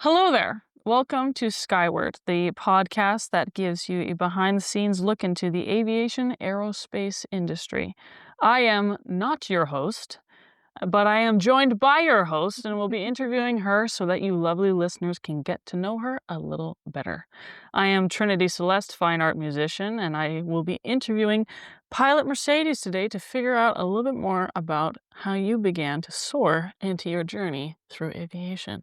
Hello there. Welcome to Skyward, the podcast that gives you a behind-the-scenes look into the aviation aerospace industry. I am not your host, but I am joined by your host, and we'll be interviewing her so that you lovely listeners can get to know her a little better. I am Trinity Celeste, fine art musician, and I will be interviewing Pilot Mercedes today to figure out a little bit more about how you began to soar into your journey through aviation.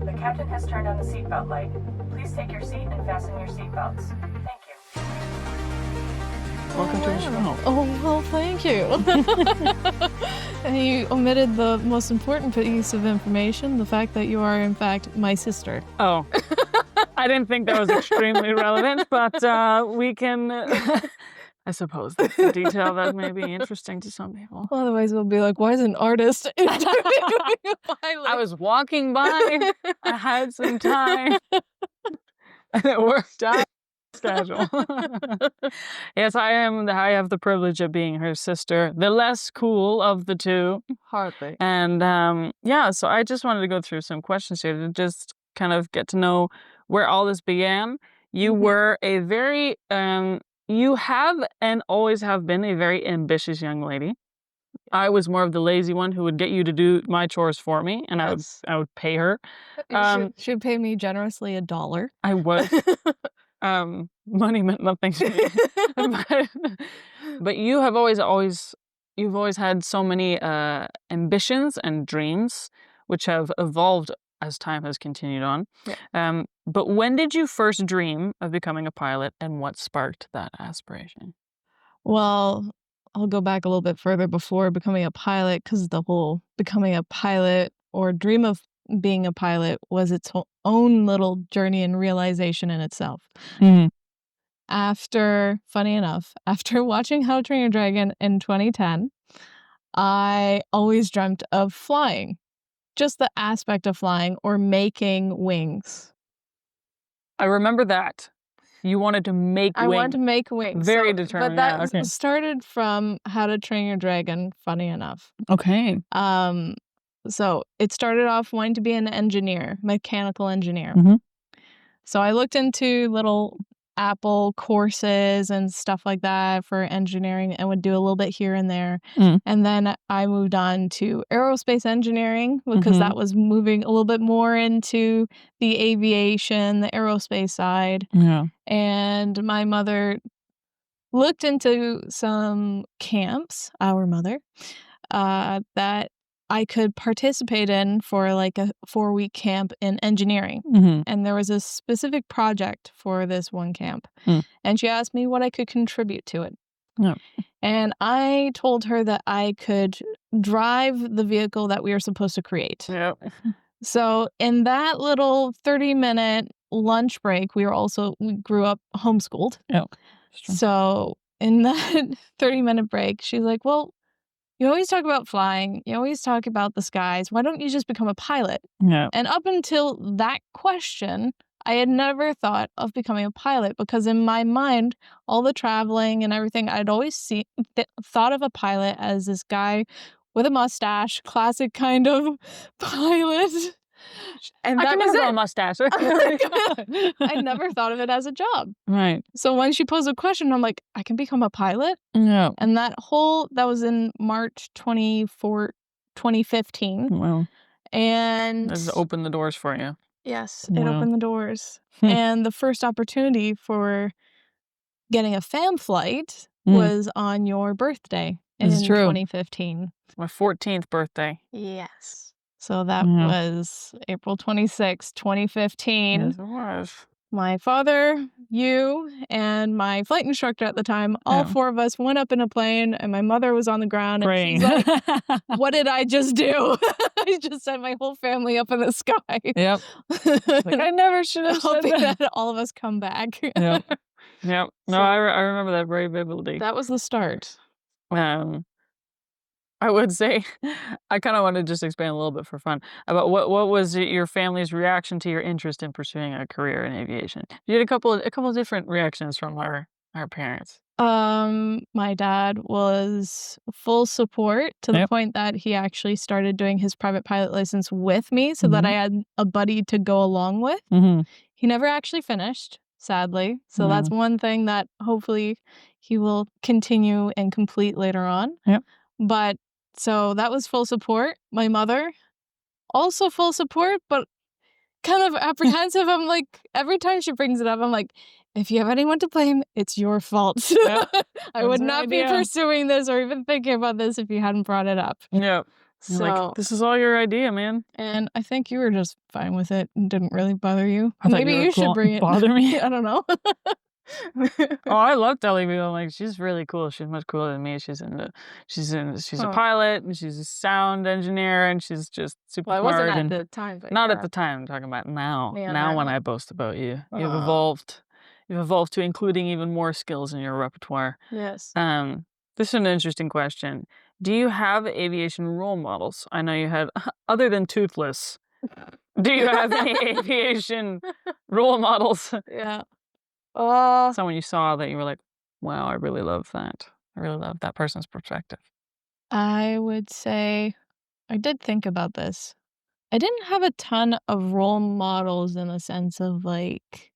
The captain has turned on the seatbelt light. Please take your seat and fasten your seatbelts. Thank you. Welcome to the show. Oh, well, thank you. And you omitted the most important piece of information, the fact that you are, in fact, my sister. Oh, I didn't think that was extremely relevant, but we can, I suppose that's a detail that may be interesting to some people. Well, otherwise, we'll be like, why is an artist interviewing a pilot? I was walking by, I had some time, and it worked out. Schedule. Yes, I have the privilege of being her sister, the less cool of the two. Hardly. And so I just wanted to go through some questions here to just kind of get to know where all this began. You were a very, you have and always have been a very ambitious young lady. I was more of the lazy one who would get you to do my chores for me, and I would pay her. She would pay me generously $1. I would. Money meant nothing to me. But you have you've always had so many ambitions and dreams, which have evolved as time has continued on. Yeah. But when did you first dream of becoming a pilot, and what sparked that aspiration? Well, I'll go back a little bit further before becoming a pilot, because the whole becoming a pilot or dream of being a pilot was its own little journey and realization in itself. Mm-hmm. Funny enough, after watching How to Train Your Dragon in 2010, I always dreamt of flying. Just the aspect of flying or making wings. I remember that. You wanted to make wings. I wanted to make wings. Very determined. But that started from How to Train Your Dragon, funny enough. Okay. So it started off wanting to be an engineer, mechanical engineer. Mm-hmm. So I looked into little Apple courses and stuff like that for engineering and would do a little bit here and there. Mm. And then I moved on to aerospace engineering because that was moving a little bit more into the aviation, the aerospace side. Yeah. And my mother looked into some camps, our mother, that I could participate in for like a 4-week camp in engineering. Mm-hmm. And there was a specific project for this one camp. Mm. And she asked me what I could contribute to it. Yeah. And I told her that I could drive the vehicle that we were supposed to create. Yep. So in that little 30-minute lunch break, we grew up homeschooled. Yeah. So in that 30-minute break, she's like, well, you always talk about flying. You always talk about the skies. Why don't you just become a pilot? Yeah. And up until that question, I had never thought of becoming a pilot because in my mind, all the traveling and everything, I'd always thought of a pilot as this guy with a mustache, classic kind of pilot. And that was a mustache. I never thought of it as a job. Right. So when she posed a question, I'm like, I can become a pilot? Yeah. And that was in March 2015. Wow. And this opened the doors for you. Yes, it opened the doors. And the first opportunity for getting a fam flight was on your birthday in 2015. My 14th birthday. Yes. So that was April 26, 2015. Yes, it was. My father, you, and my flight instructor at the time, all four of us went up in a plane, and my mother was on the ground. Praying. And she's like, what did I just do? I just sent my whole family up in the sky. Yep. Like, I never should have said that. All of us come back. Yep. Yep. No, so, I remember that very vividly. That was the start. I would say, I kind of want to just expand a little bit for fun about what was your family's reaction to your interest in pursuing a career in aviation. You had a couple of different reactions from our parents. My dad was full support to the Yep. point that he actually started doing his private pilot license with me so that I had a buddy to go along with. Mm-hmm. He never actually finished, sadly. So that's one thing that hopefully he will continue and complete later on. Yep. But so that was full support. My mother, also full support, but kind of apprehensive. I'm like, every time she brings it up, I'm like, if you have anyone to blame, it's your fault. Yep. I would That's an not be idea. pursuing this or even thinking about this if you hadn't brought it up. Yep. So, You're like, this is all your idea, man. and I think you were just fine with it and didn't really bother you. I thought Maybe you were you should cool. bring it. Bother me? I don't know. Oh, I love telling people, like, she's really cool. She's much cooler than me. She's a pilot, and she's a sound engineer, and she's just super Well, I smart. wasn't and at the time, but not yeah. at the time. I'm talking about now. Yeah, now when now. I boast about you, you've Aw. evolved. You've evolved to including even more skills in your repertoire. Yes. This is an interesting question. Do you have aviation role models? I know you had, other than Toothless. Do you have any aviation role models? Yeah. Someone you saw that you were like, wow, I really love that. I really love that person's perspective. I would say I did think about this. I didn't have a ton of role models in the sense of like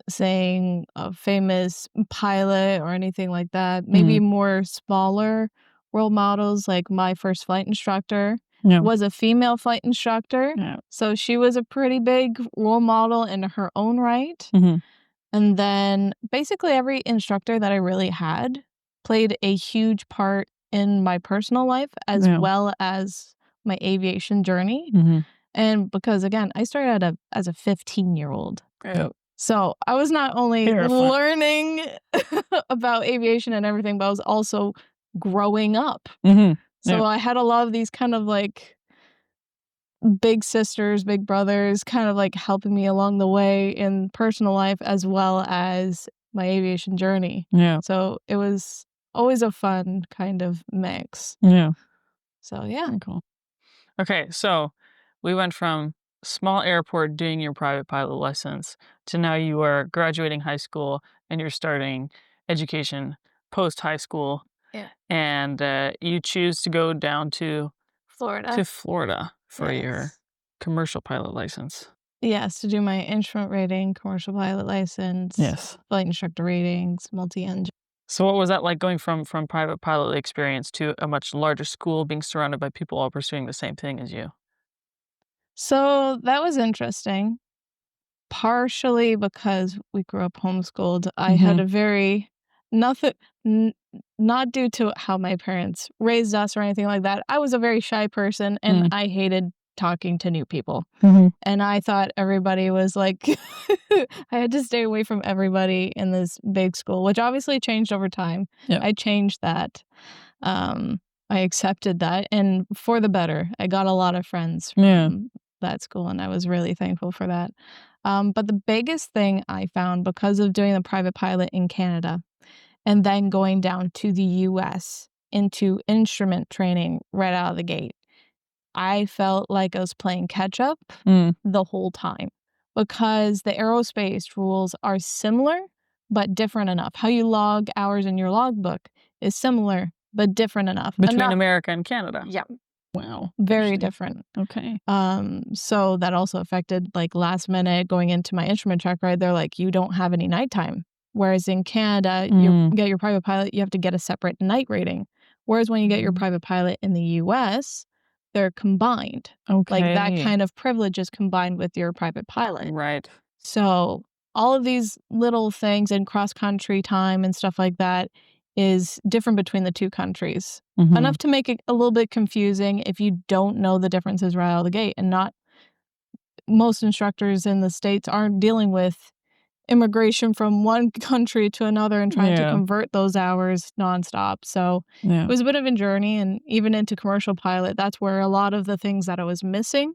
saying a famous pilot or anything like that. Maybe more smaller role models, like my first flight instructor Yeah. was a female flight instructor. Yeah. So she was a pretty big role model in her own right. Mm-hmm. And then basically every instructor that I really had played a huge part in my personal life as well as my aviation journey. Mm-hmm. And because again, I started as a 15-year-old. Yeah. So I was not only learning about aviation and everything, but I was also growing up. Mm-hmm. So I had a lot of these kind of like big sisters, big brothers, kind of like helping me along the way in personal life as well as my aviation journey. Yeah. So it was always a fun kind of mix. Yeah. So yeah. Very cool. Okay, so we went from small airport doing your private pilot license to now you are graduating high school and you're starting education post high school. Yeah. And you choose to go down to Florida for your commercial pilot license. Yes, to do my instrument rating, commercial pilot license, Yes. flight instructor ratings, multi-engine. So what was that like going from private pilot experience to a much larger school, being surrounded by people all pursuing the same thing as you? So that was interesting. Partially because we grew up homeschooled. I had a very not due to how my parents raised us or anything like that. I was a very shy person and I hated talking to new people. And I thought everybody was like I had to stay away from everybody in this big school, which obviously changed over time. Yeah. I changed that. I accepted that, and for the better. I got a lot of friends from that school, and I was really thankful for that. But the biggest thing I found because of doing the private pilot in Canada and then going down to the US into instrument training right out of the gate, I felt like I was playing catch up the whole time because the aerospace rules are similar but different enough. How you log hours in your logbook is similar but different enough. Between America and Canada? Yeah. Wow. Very different. Okay. So that also affected like last minute going into my instrument check, right? They're like, you don't have any nighttime. Whereas in Canada, you get your private pilot, you have to get a separate night rating. Whereas when you get your private pilot in the US, they're combined. Okay. Like that kind of privilege is combined with your private pilot. Right. So all of these little things in cross-country time and stuff like that is different between the two countries. Enough to make it a little bit confusing if you don't know the differences right out of the gate. And not most instructors in the States aren't dealing with immigration from one country to another and trying to convert those hours nonstop. So it was a bit of a journey. And even into commercial pilot, that's where a lot of the things that I was missing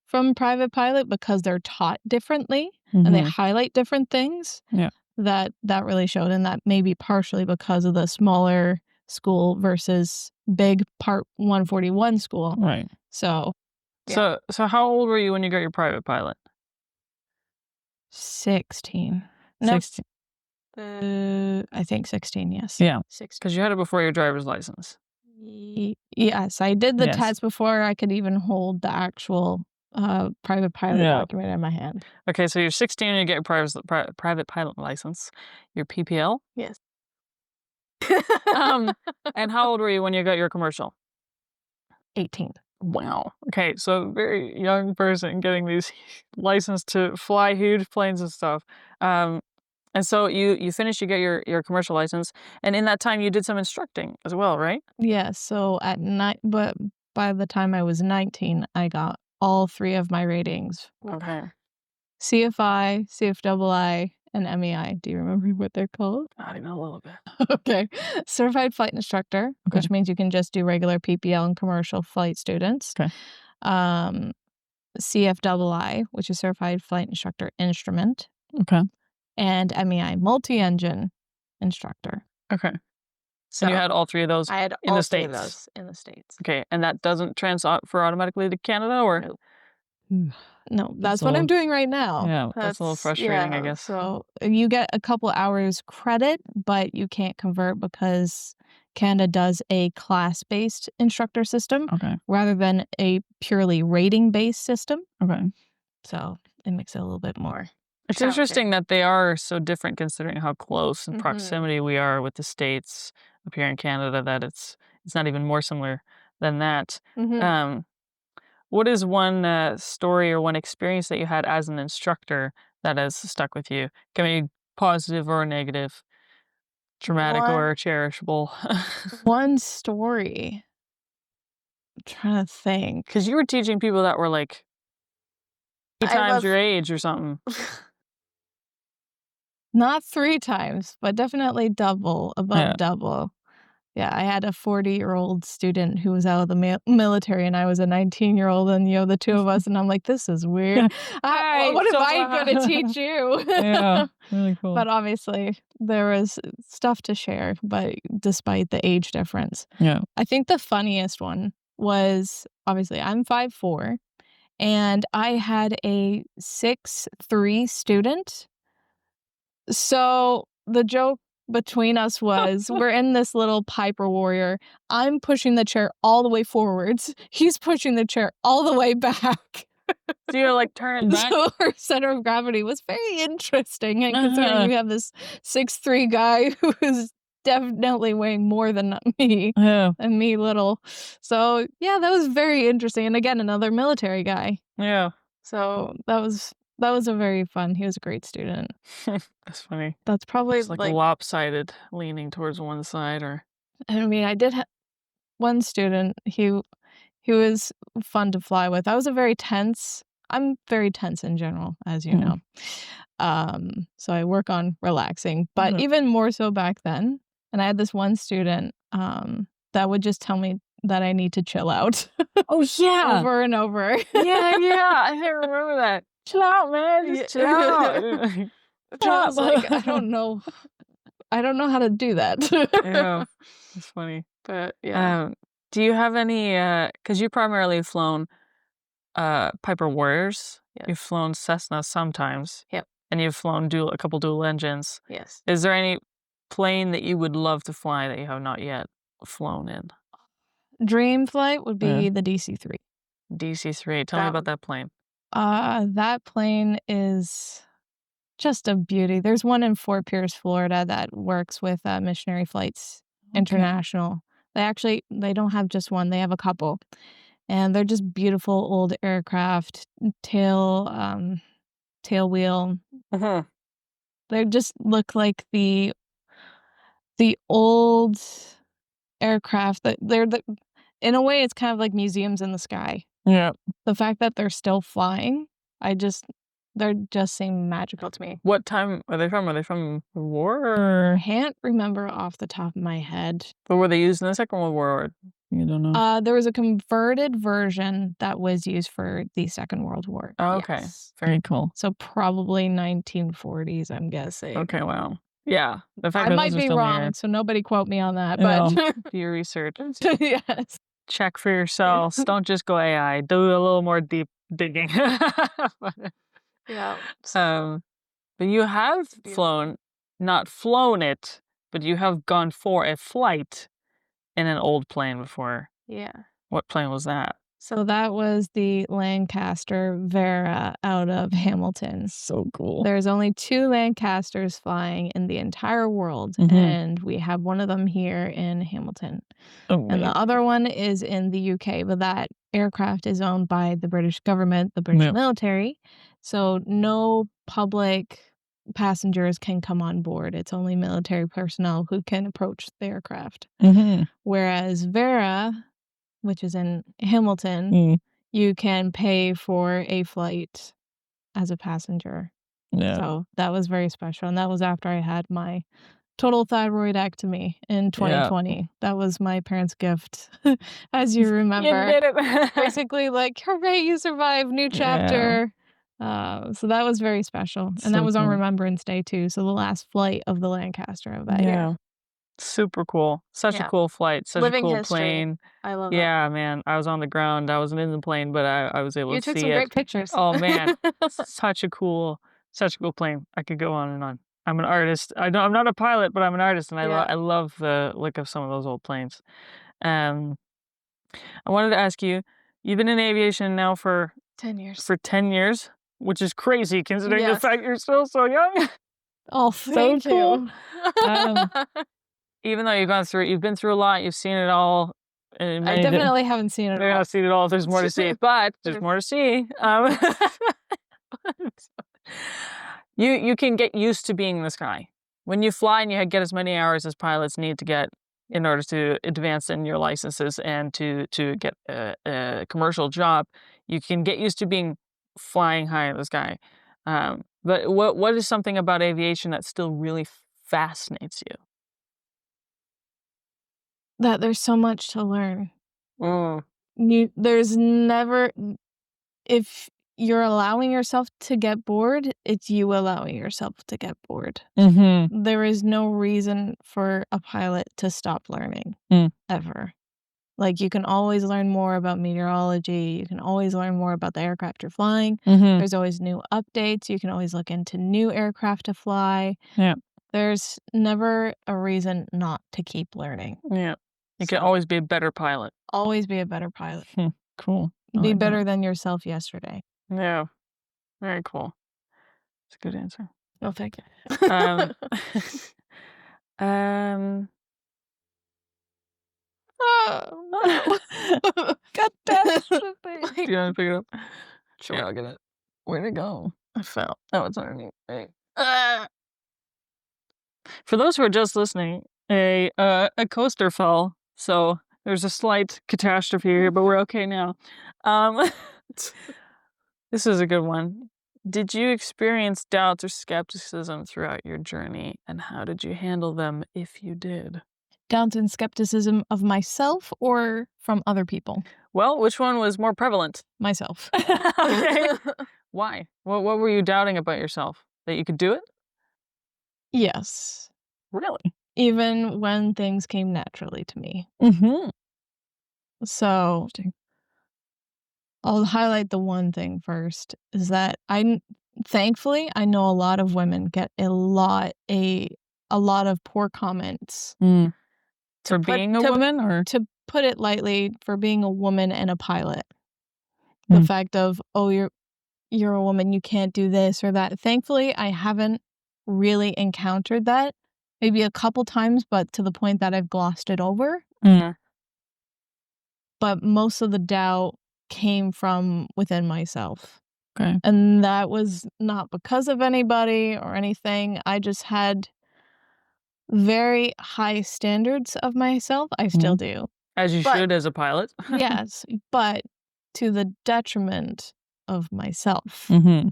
from private pilot, because they're taught differently and they highlight different things. Yeah. That really showed, and that may be partially because of the smaller school versus big Part 141 school. Right. So how old were you when you got your private pilot? 16. No. 16. I think 16, yes. Yeah, 16. because you had it before your driver's license. Yes, I did the Yes. test before I could even hold the actual private pilot Yeah. document in my hand. Okay, so you're 16 and you get your private pilot license, your PPL. Yes. And how old were you when you got your commercial? 18. Wow. Okay, so very young person getting these license to fly huge planes and stuff. And so you finish, you get your commercial license, and in that time you did some instructing as well, right? Yes, so at night, but by the time I was 19, I got all 3 of my ratings. Okay. CFI, CFII, and MEI. Do you remember what they're called? I don't know a little bit. Okay. Certified Flight Instructor, Okay. which means you can just do regular PPL and commercial flight students. Okay. CFII, which is Certified Flight Instructor Instrument. Okay. And MEI, Multi-Engine Instructor. Okay. So And you had all 3 of those I had in all the 3 of States? those in the States. Okay, and that doesn't transfer automatically to Canada, or? Nope. Hmm. No, That's that's a what I'm little- doing right now. Yeah, that's a little frustrating, I guess. So you get a couple hours credit, but you can't convert because Canada does a class-based instructor system Okay. rather than a purely rating-based system. Okay. So it makes it a little bit more. It's challenging. interesting that they are so different considering how close in Mhm. proximity we are with the States up here in Canada, that it's not even more similar than that. Mhm. What is one story or one experience that you had as an instructor that has stuck with you? Can be positive or negative, traumatic or cherishable. One story. I'm trying to think. Because you were teaching people that were like 3 times your age or something. Not 3 times, but definitely double, above Yeah. double. Yeah, I had a 40-year-old student who was out of the military, and I was a 19-year-old, and, the 2 of us, and I'm like, "This is weird. Hi, What am so I gonna teach you?" Yeah, really cool. But obviously, there was stuff to share, but despite the age difference. Yeah. I think the funniest one was, obviously, I'm 5'4", and I had a 6'3" student. So the joke between us was we're in this little Piper Warrior. I'm pushing the chair all the way forwards. He's pushing the chair all the way back. So you're like turning back? So our center of gravity was very interesting. And considering you have this 6'3" guy who is definitely weighing more than me Yeah. and me little. So yeah, that was very interesting. And again, another military guy. Yeah. So that was a very fun. He was a great student. That's funny. That's probably It's like lopsided, leaning towards one side, or I mean, I did have one student. He was fun to fly with. I'm very tense in general, as you know. So I work on relaxing, but Mhm. even more so back then. And I had this one student that would just tell me that I need to chill out Oh yeah. over and over. Yeah. I didn't remember that. Chill out, man. Just chill out. And I was like, I don't know how to do that. Yeah. That's funny. But yeah. Do you have any because you primarily flown Piper Warriors. Yes. You've flown Cessna sometimes. Yep. And you've flown a couple dual engines. Yes. Is there any plane that you would love to fly that you have not yet flown in? Dream flight would be the DC-3. DC-3. Tell me about that plane. That plane is just a beauty. There's one in Fort Pierce, Florida that works with Missionary Flights International. They don't have just one, they have a couple. And they're just beautiful old aircraft, tail wheel. Uh-huh. They just look like the old aircraft that in a way it's kind of like museums in the sky. Yeah. The fact that they're still flying, they just seem magical to me. What time are they from? Are they from the war, I or can't remember off the top of my head. but were they used in the Second World War? Or you don't know? There was a converted version that was used for the Second World War. Oh, okay. Yes. Very cool. So probably 1940s, I'm guessing. Okay, wow. Yeah. The fact I that might those are be still in the wrong, air. so nobody quote me on that. No. But Do your research. yes. Check for yourselves. Don't just go AI. Do a little more deep digging. Yeah. But you have flown not flown it, but you have gone for a flight in an old plane before. Yeah. What plane was that? So that was the Lancaster Vera out of Hamilton. So cool. There's only 2 Lancasters flying in the entire world, Mhm. and we have one of them here in Hamilton. And Amazing. the other one is in the UK, but that aircraft is owned by the British government, the British Yep. military, so no public passengers can come on board. It's only military personnel who can approach the aircraft. Mhm. Whereas Vera, which is in Hamilton, Mm. you can pay for a flight as a passenger. Yeah. So that was very special, and that was after I had my total thyroidectomy in 2020. That was my parents' gift, as you remember. You did it. Basically, like, hooray, you survived, new chapter. So that was very special, and that So was on cool. Remembrance Day too. So the last flight of the Lancaster of that year. Yeah. Super cool. Such a Yeah. cool flight. Such Living a cool history. plane. I love it. Yeah, man. I was on the ground. I wasn't in the plane, but I was able You to took see some it. great pictures. Oh man, such a cool plane. I could go on and on. I'm an artist. I'm not a pilot, but I'm an artist, and Yeah. I love the look of some of those old planes. I wanted to ask you, you've been in aviation now for 10 years. 10 years, which is crazy considering the Yes. fact you're still so young. Oh, thank cool. you. Even though you've been through a lot, you've seen it all. I definitely haven't seen it Maybe all. not seen it all. There's more to see, but there's more to see. You can get used to being in the sky. When you fly and you get as many hours as pilots need to get in order to advance in your licenses and to get a commercial job, you can get used to being flying high in the sky. But what is something about aviation that still really fascinates you? That there's so much to learn. Mm. There's never, if you're allowing yourself to get bored, it's you allowing yourself to get bored. Mm-hmm. There is no reason for a pilot to stop learning, ever. Like, you can always learn more about meteorology. You can always learn more about the aircraft you're flying. Mm-hmm. There's always new updates. You can always look into new aircraft to fly. Yeah. There's never a reason not to keep learning. Yeah. You can So- always be a better pilot. Always be a better pilot. Cool. I Be like better than yourself yesterday. that. Yeah. Very cool. That's a good answer. Oh, thank you. God damn it. Do you want to pick it up? Sure. Yeah, I'll get it. Where'd it go? I fell. Oh, it's underneath. Hey. For those who are just listening, a coaster fell, so there's a slight catastrophe here, but we're okay now. This is a good one. Did you experience doubts or skepticism throughout your journey, and how did you handle them if you did? Doubts and skepticism of myself or from other people? Well, which one was more prevalent? Myself. Okay. Why? What were you doubting about yourself? That you could do it? Yes. Really? Even when things came naturally to me. Mm-hmm. So I'll highlight the one thing first, is that thankfully, I know a lot of women get a lot of poor comments. For being a woman, or? To put it lightly, for being a woman and a pilot. The fact of, oh, you're a woman, you can't do this or that. Thankfully, I haven't really encountered that. Maybe a couple times, but to the point that I've glossed it over. But most of the doubt came from within myself. Okay. And that was not because of anybody or anything. I just had very high standards of myself. I still do. As you should as a pilot. Yes, but to the detriment of myself. Mm-hmm.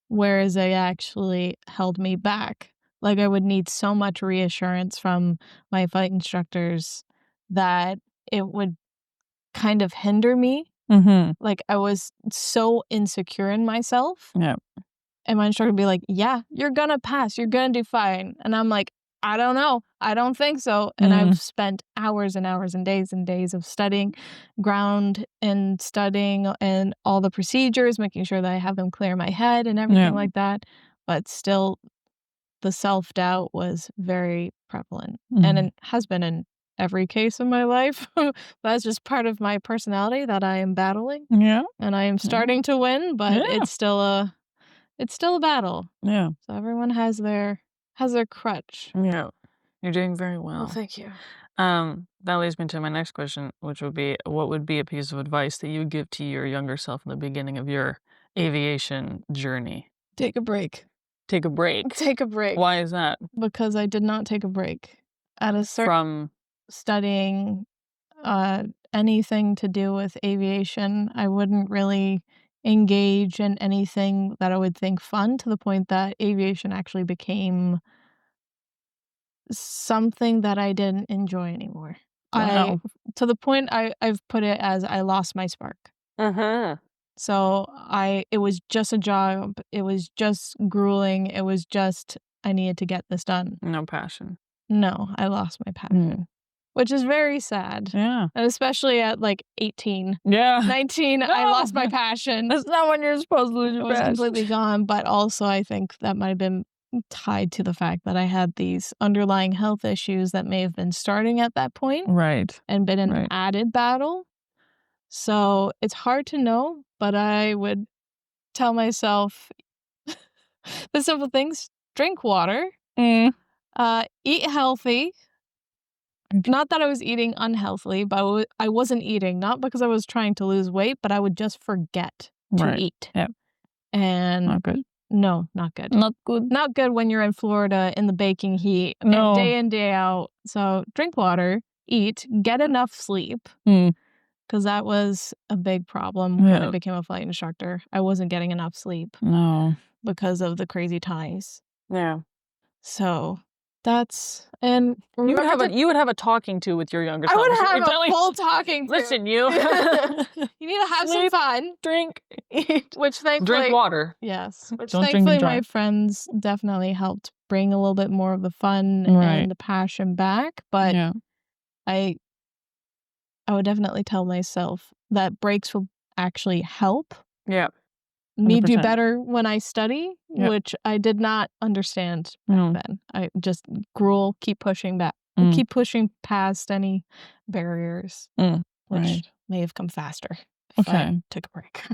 Whereas they actually held me back. Like, I would need so much reassurance from my flight instructors that it would kind of hinder me. Mm-hmm. Like, I was so insecure in myself. Yeah. And my instructor would be like, yeah, you're gonna pass. You're gonna do fine. And I'm like, I don't know. I don't think so. And I've spent hours and hours and days of studying ground and studying and all the procedures, making sure that I have them clear in my head and everything like that. But still, the self-doubt was very prevalent. And it has been in every case in my life. That's just part of my personality that I am battling. Yeah. And I am starting to win, but Yeah. it's still a battle. Yeah. So everyone has their crutch. Yeah. You're doing very well. Well, thank you. That leads me to my next question, which would be, what would be a piece of advice that you would give to your younger self in the beginning of your aviation journey? Take a break. Take a break. Take a break. Why is that? Because I did not take a break. At a certain From studying anything to do with aviation, I wouldn't really engage in anything that I would think fun, to the point that aviation actually became something that I didn't enjoy anymore. Wow. To the point I've put it as I lost my spark. So it was just a job. It was just grueling. It was just, I needed to get this done. No passion. No, I lost my passion, which is very sad. Yeah. And especially at like 18, Yeah. 19, I No. lost my passion. That's not when you're supposed to lose It your was passion. completely gone. But also, I think that might have been tied to the fact that I had these underlying health issues that may have been starting at that point Right. and been an Right. added battle. So it's hard to know, but I would tell myself the simple things: drink water, eat healthy. Not that I was eating unhealthily, but I wasn't eating, not because I was trying to lose weight, but I would just forget to eat. Yeah. And Not good. no, not good. Not good. Not good when you're in Florida in the baking heat, No. and day in, day out. So drink water, eat, get enough sleep, because that was a big problem when I became a flight instructor. I wasn't getting enough sleep No. because of the crazy ties. Yeah. So that's, and You would have a talking to with your younger I self. would have You're a full talking to. Listen, you. You need to have some Sleep, fun. drink, eat, Which thankfully, drink water. yes, which Don't drink thankfully and my drive. friends definitely helped bring a little bit more of the fun Right. and the passion back. But Yeah. I would definitely tell myself that breaks will actually help Yeah. me do 100%. better when I study, Yep. which I did not understand No. back then. I just gruel, keep pushing back, keep pushing past any barriers, which Right. may have come faster if I took a break.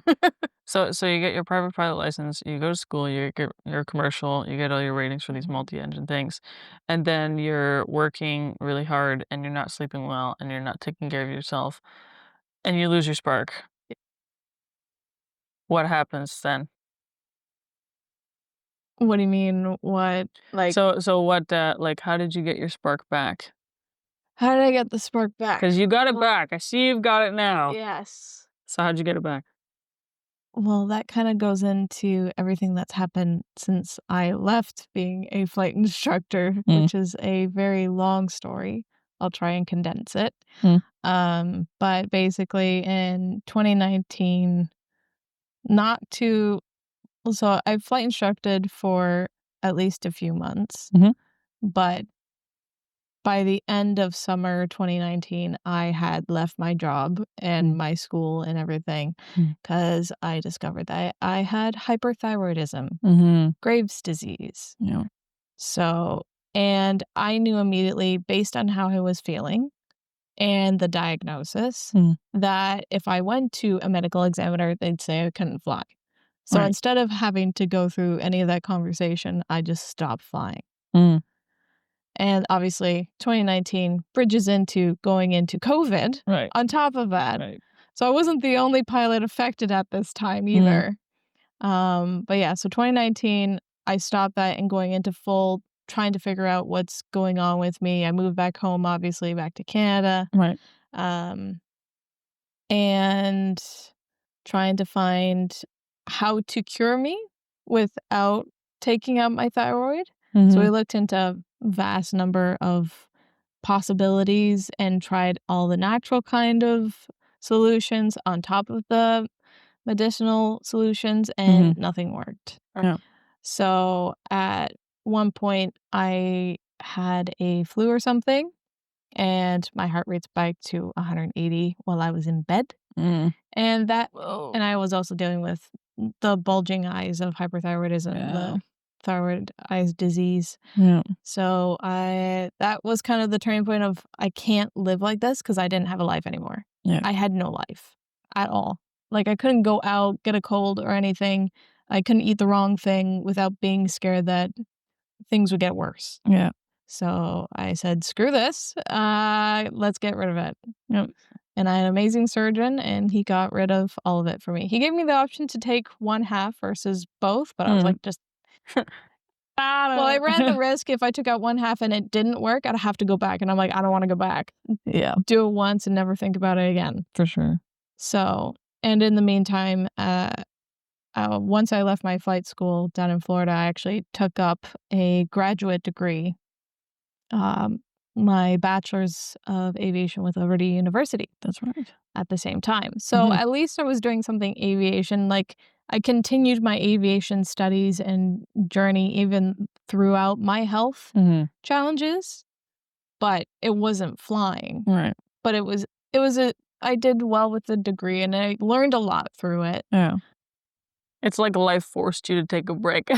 So you get your private pilot license, you go to school, you get your commercial, you get all your ratings for these multi-engine things, and then you're working really hard and you're not sleeping well and you're not taking care of yourself and you lose your spark. What happens then? What do you mean? What, like, So what, like, how did you get your spark back? how did I get the spark back? Because you got it back. I see you've got it now. Yes. So how'd you get it back? Well, that kind of goes into everything that's happened since I left being a flight instructor, which is a very long story. I'll try and condense it. But basically in 2019, so I flight instructed for at least a few months, but by the end of summer 2019, I had left my job and my school and everything because I discovered that I had hyperthyroidism, Graves' disease. Yeah. So, and I knew immediately, based on how I was feeling and the diagnosis, that if I went to a medical examiner, they'd say I couldn't fly. So Right. instead of having to go through any of that conversation, I just stopped flying. And obviously, 2019 bridges into going into COVID on top of that. Right. So I wasn't the only pilot affected at this time either. But yeah, so 2019, I stopped that and going into full, trying to figure out what's going on with me. I moved back home, obviously, back to Canada. Right. And trying to find how to cure me without taking out my thyroid. So we looked into a vast number of possibilities and tried all the natural kind of solutions on top of the medicinal solutions, and nothing worked. Yeah. So at one point I had a flu or something, and my heart rate spiked to 180 while I was in bed. And I was also dealing with the bulging eyes of hyperthyroidism, the thyroid eye disease. Yeah. So that was kind of the turning point of I can't live like this because I didn't have a life anymore. Yeah. I had no life at all. Like I couldn't go out, get a cold or anything. I couldn't eat the wrong thing without being scared that things would get worse. Yeah. So I said, screw this. Let's get rid of it. Yep. And I had an amazing surgeon, and he got rid of all of it for me. He gave me the option to take one half versus both, but I was like, just... Well, I ran the risk if I took out one half and it didn't work, I'd have to go back. And I'm like, I don't want to go back. Yeah. Do it once and never think about it again. For sure. So, and in the meantime, once I left my flight school down in Florida, I actually took up a graduate degree, my bachelor's of aviation with Liberty University. That's right. At the same time. So at least I was doing something aviation. Like I continued my aviation studies and journey even throughout my health challenges, but it wasn't flying. Right. But I did well with the degree and I learned a lot through it. Yeah. It's like life forced you to take a break.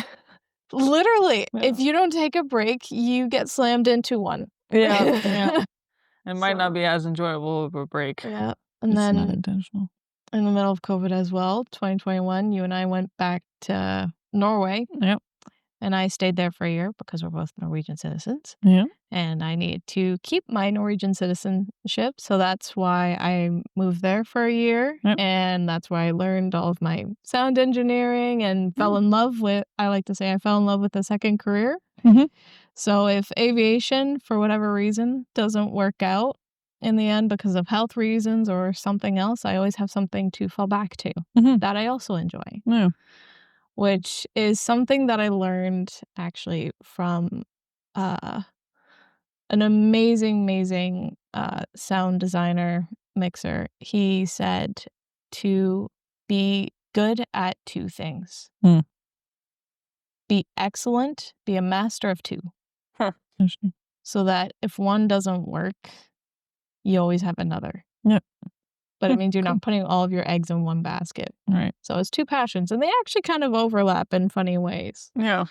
Literally, Yeah. if you don't take a break, you get slammed into one. Yeah. Yeah. It might not be as enjoyable of a break. Yeah. And It's then not intentional. in the middle of COVID as well, 2021, you and I went back to Norway. Yep. And I stayed there for a year because we're both Norwegian citizens. Yeah. And I needed to keep my Norwegian citizenship. So that's why I moved there for a year. Yep. And that's where I learned all of my sound engineering and fell in love with, I like to say I fell in love with a second career. So if aviation, for whatever reason, doesn't work out in the end because of health reasons or something else, I always have something to fall back to that I also enjoy. Yeah. Which is something that I learned actually from an amazing sound designer, mixer. He said to be good at two things. Be excellent, be a master of two. So that if one doesn't work, you always have another. Yep. But it means you're not putting all of your eggs in one basket. Right. So it's two passions, and they actually kind of overlap in funny ways. Yeah.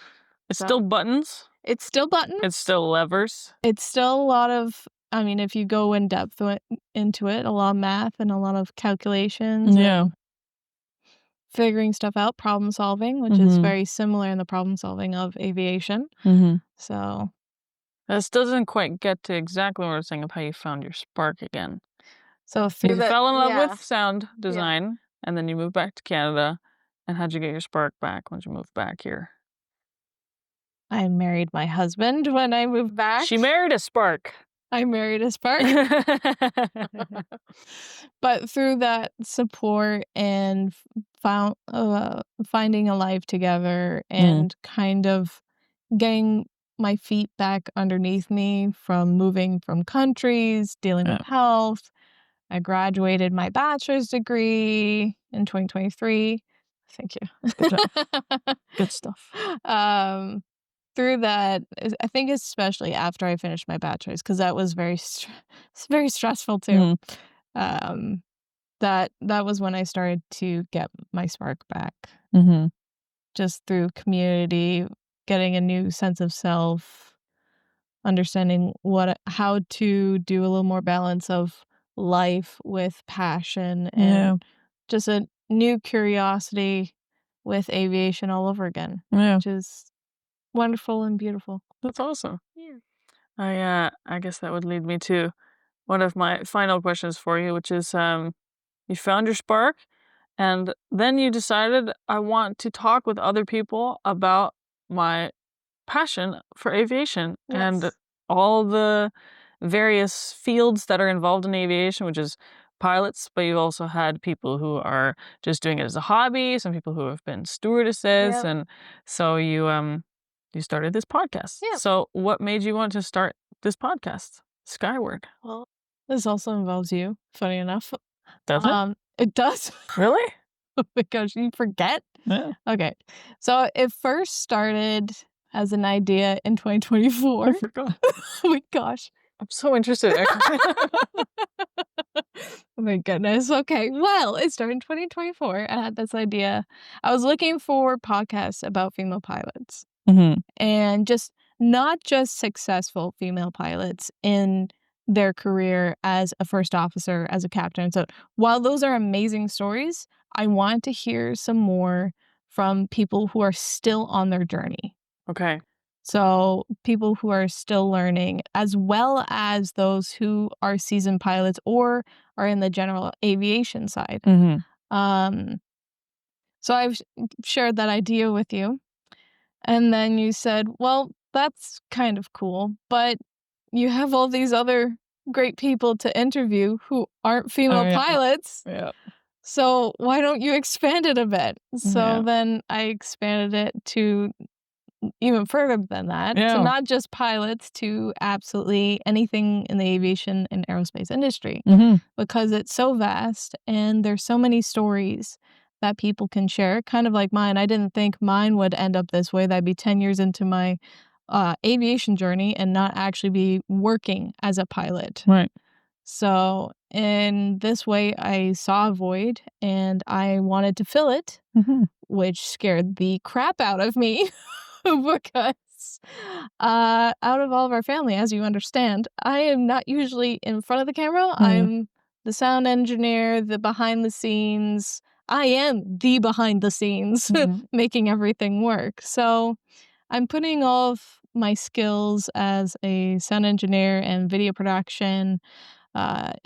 It's still buttons. It's still buttons. It's still levers. It's still a lot of, I mean, if you go in depth into it, a lot of math and a lot of calculations. Yeah. Figuring stuff out, problem solving, which is very similar in the problem solving of aviation. So this doesn't quite get to exactly what I was saying of how you found your spark again. So you fell in love with sound design, and then you moved back to Canada. And how'd you get your spark back when you moved back here? I married my husband when I moved back. She married a spark. I married a spark. But through that support and finding a life together and kind of getting my feet back underneath me from moving from countries, dealing with health. I graduated my bachelor's degree in 2023. Thank you. Good job. Good stuff. Through that, I think especially after I finished my bachelor's, because that was very stressful too. That was when I started to get my spark back. Just through community, getting a new sense of self, understanding how to do a little more balance of life with passion and just a new curiosity with aviation all over again, which is wonderful and beautiful. That's awesome. Yeah. I guess that would lead me to one of my final questions for you, which is you found your spark and then you decided I want to talk with other people about my passion for aviation and all the various fields that are involved in aviation, which is pilots, but you've also had people who are just doing it as a hobby, some people who have been stewardesses, and so you started this podcast. So what made you want to start this podcast, Skyward? Well, this also involves you, funny enough. Does it? It does. Really? Oh my gosh, you forget? Yeah. Okay. So it first started as an idea in 2024. I forgot. Oh my gosh. I'm so interested. Oh my goodness. Okay. Well, it started in 2024. I had this idea. I was looking for podcasts about female pilots. and just not just successful female pilots in their career as a first officer, as a captain. So while those are amazing stories, I want to hear some more from people who are still on their journey. Okay. So people who are still learning, as well as those who are seasoned pilots or are in the general aviation side. So I've shared that idea with you. And then you said, well, that's kind of cool, but you have all these other great people to interview who aren't female pilots. Yeah. So why don't you expand it a bit? So Yeah. then I expanded it to even further than that, to not just pilots, to absolutely anything in the aviation and aerospace industry, because it's so vast and there's so many stories that people can share, kind of like mine. I didn't think mine would end up this way, that I'd be 10 years into my aviation journey and not actually be working as a pilot. Right. So in this way, I saw a void and I wanted to fill it, which scared the crap out of me because out of all of our family, as you understand, I am not usually in front of the camera. I'm the sound engineer, the behind the scenes. I am the behind the scenes making everything work. So I'm putting all of my skills as a sound engineer and video production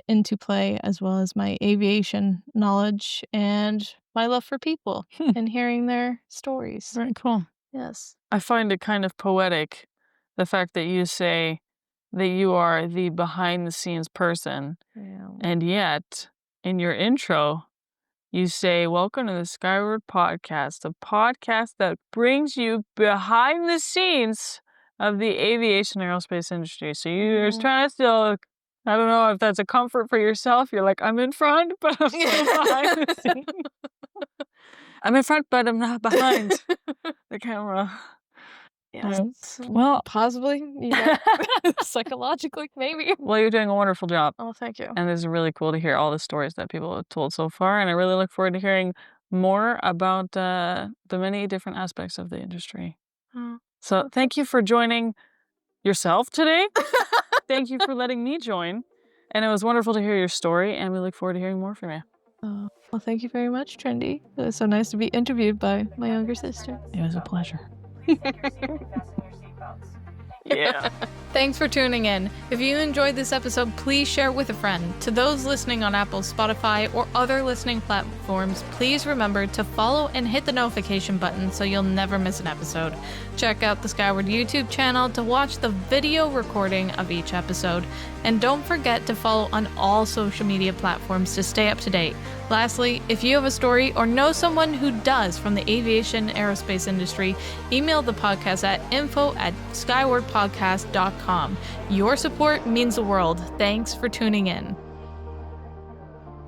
into play, as well as my aviation knowledge and my love for people and hearing their stories. Very cool. Yes. I find it kind of poetic, the fact that you say that you are the behind-the-scenes person, and yet, in your intro, you say, welcome to the Skyward Podcast, a podcast that brings you behind the scenes of the aviation aerospace industry. So you're trying to still, I don't know if that's a comfort for yourself. You're like, I'm in front, but I'm still behind the scenes. I'm in front, but I'm not behind the camera. Yes. Well, possibly. Psychologically, maybe. Well, you're doing a wonderful job. Oh, thank you. And it's really cool to hear all the stories that people have told so far. And I really look forward to hearing more about the many different aspects of the industry. So thank you for joining yourself today. Thank you for letting me join. And it was wonderful to hear your story. And we look forward to hearing more from you. Well, thank you very much, Trendy. It was so nice to be interviewed by my younger sister. It was a pleasure. Please take your seat and fasten your seatbelts. Yeah. Thanks for tuning in. If you enjoyed this episode, please share it with a friend. To those listening on Apple, Spotify, or other listening platforms, please remember to follow and hit the notification button so you'll never miss an episode. Check out the Skyward YouTube channel to watch the video recording of each episode. And don't forget to follow on all social media platforms to stay up to date. Lastly, if you have a story or know someone who does from the aviation aerospace industry, email the podcast at info@skywardpodcast.com. Your support means the world. Thanks for tuning in.